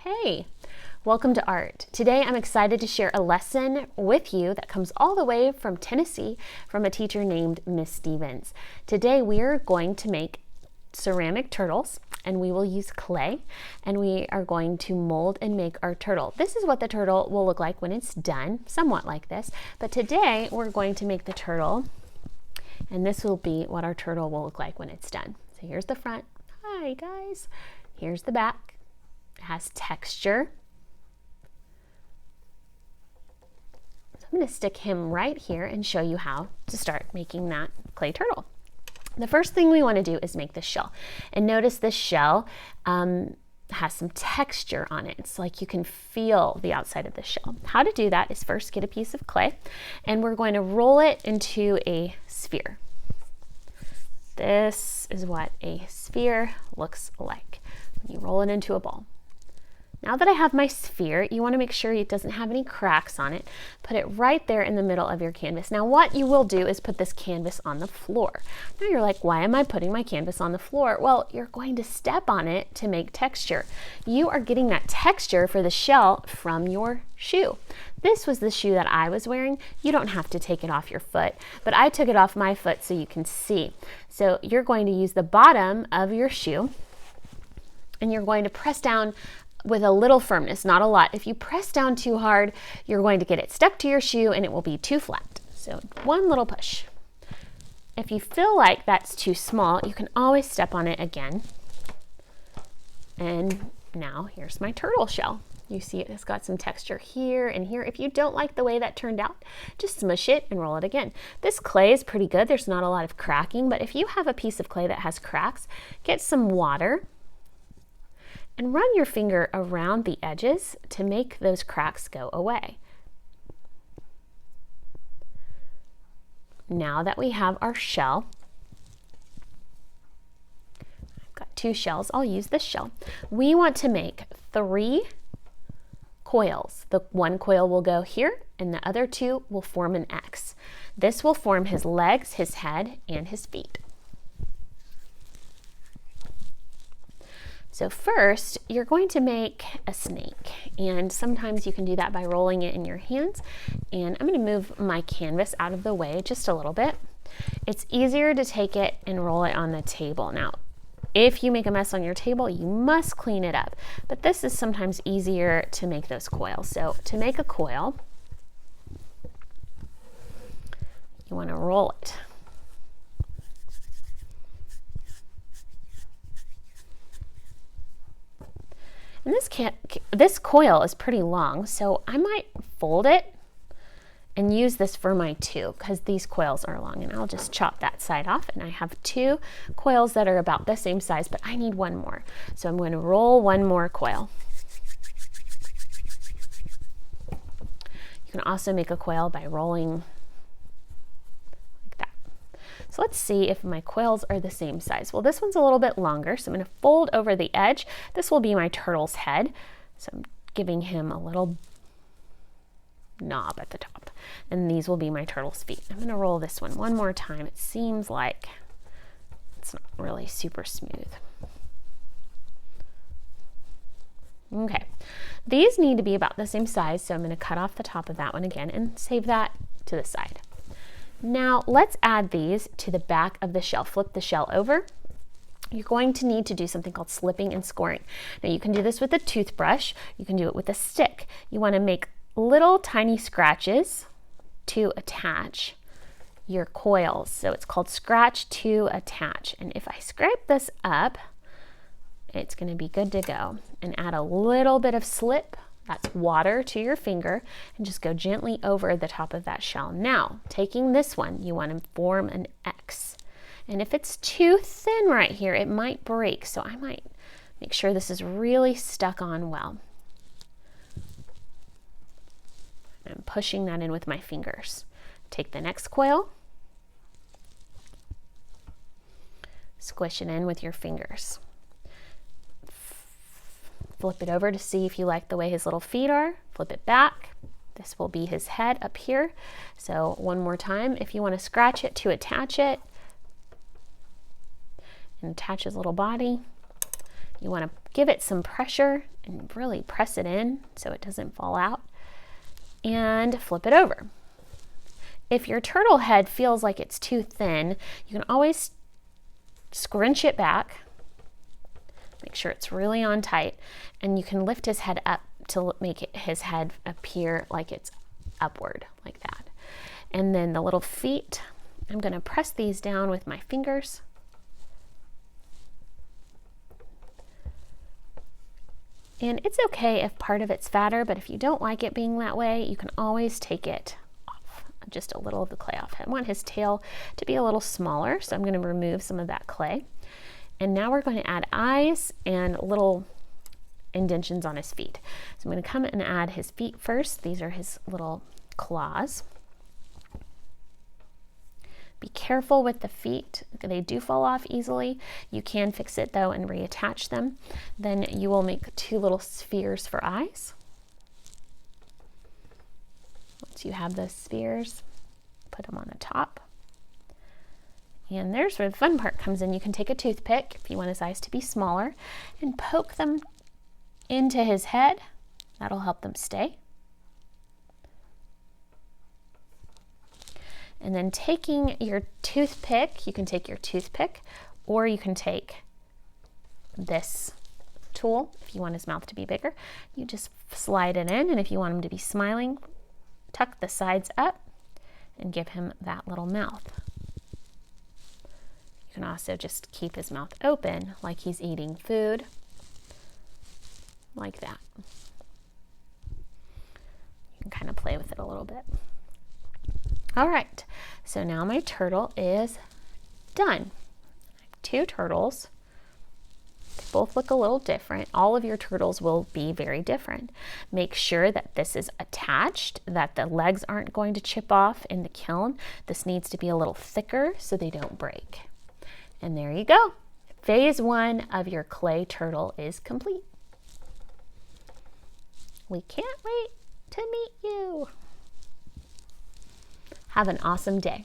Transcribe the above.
Hey, welcome to Art. Today I'm excited to share a lesson with you that comes all the way from Tennessee from a teacher named Miss Stevens. Today we are going to make ceramic turtles and we will use clay and we are going to mold and make our turtle. This is what the turtle will look like when it's done, somewhat like this, but today we're going to make the turtle and this will be what our turtle will look like when it's done. So here's the front. Hi guys. Here's the back. It has texture. So I'm going to stick him right here and show you how to start making that clay turtle. The first thing we want to do is make the shell. And notice this shell has some texture on it. It's like you can feel the outside of the shell. How to do that is first get a piece of clay and we're going to roll it into a sphere. This is what a sphere looks like when you roll it into a ball. Now that I have my sphere, you want to make sure it doesn't have any cracks on it. Put it right there in the middle of your canvas. Now what you will do is put this canvas on the floor. Now you're like, why am I putting my canvas on the floor? Well, you're going to step on it to make texture. You are getting that texture for the shell from your shoe. This was the shoe that I was wearing. You don't have to take it off your foot, but I took it off my foot so you can see. So you're going to use the bottom of your shoe and you're going to press down with a little firmness, not a lot. If you press down too hard, you're going to get it stuck to your shoe and it will be too flat. So one little push. If you feel like that's too small, you can always step on it again. And now here's my turtle shell. You see it's got some texture here and here. If you don't like the way that turned out, just smush it and roll it again. This clay is pretty good. There's not a lot of cracking, but if you have a piece of clay that has cracks, get some water and run your finger around the edges to make those cracks go away. Now that we have our shell, I've got two shells, I'll use this shell. We want to make 3 coils. The one coil will go here and the other 2 will form an X. This will form his legs, his head, and his feet. So first, you're going to make a snake, and sometimes you can do that by rolling it in your hands. And I'm going to move my canvas out of the way just a little bit. It's easier to take it and roll it on the table. Now, if you make a mess on your table, you must clean it up. But this is sometimes easier to make those coils. So to make a coil, you want to roll it. And this coil is pretty long, so I might fold it and use this for my 2 because these coils are long, and I'll just chop that side off. And I have 2 coils that are about the same size, but I need one more. So I'm going to roll one more coil. You can also make a coil by rolling like that. So let's see if my coils are the same size. Well, this one's a little bit longer, so I'm going to fold over the edge. This will be my turtle's head. So I'm giving him a little knob at the top. And these will be my turtle's feet. I'm going to roll this one more time. It seems like it's not really super smooth. Okay, these need to be about the same size, so I'm going to cut off the top of that one again and save that to the side. Now let's add these to the back of the shell. Flip the shell over. You're going to need to do something called slipping and scoring. Now you can do this with a toothbrush. You can do it with a stick. You want to make little tiny scratches to attach your coils. So it's called scratch to attach. And if I scrape this up, it's going to be good to go. And add a little bit of slip, that's water, to your finger, and just go gently over the top of that shell. Now, taking this one, you want to form an X. And if it's too thin right here, it might break. So I might make sure this is really stuck on well. I'm pushing that in with my fingers. Take the next coil, squish it in with your fingers. Flip it over to see if you like the way his little feet are. Flip it back. This will be his head up here. So one more time, if you want to scratch it to attach it and attach his little body, You want to give it some pressure and really press it in so it doesn't fall out, and flip it over. If your turtle head feels like it's too thin, you can always scrunch it back. Make sure it's really on tight, and you can lift his head up to make his head appear like it's upward, like that. And then the little feet, I'm going to press these down with my fingers. And it's okay if part of it's fatter, but if you don't like it being that way, you can always take it off, just a little of the clay off. I want his tail to be a little smaller, so I'm going to remove some of that clay. And now we're going to add eyes and little indentions on his feet. So I'm going to come and add his feet first. These are his little claws. Be careful with the feet. They do fall off easily. You can fix it though and reattach them. Then you will make 2 little spheres for eyes. Once you have those spheres, put them on the top. And there's where the fun part comes in. You can take a toothpick if you want his eyes to be smaller and poke them into his head. That'll help them stay. And then taking your toothpick, you can take your toothpick, or you can take this tool if you want his mouth to be bigger. You just slide it in, and if you want him to be smiling, tuck the sides up and give him that little mouth. You can also just keep his mouth open like he's eating food, like that. You can kind of play with it a little bit. All right, so now my turtle is done. I have 2 turtles. They both look a little different. All of your turtles will be very different. Make sure that this is attached, that the legs aren't going to chip off in the kiln. This needs to be a little thicker so they don't break. And there you go. Phase 1 of your clay turtle is complete. We can't wait to meet you. Have an awesome day.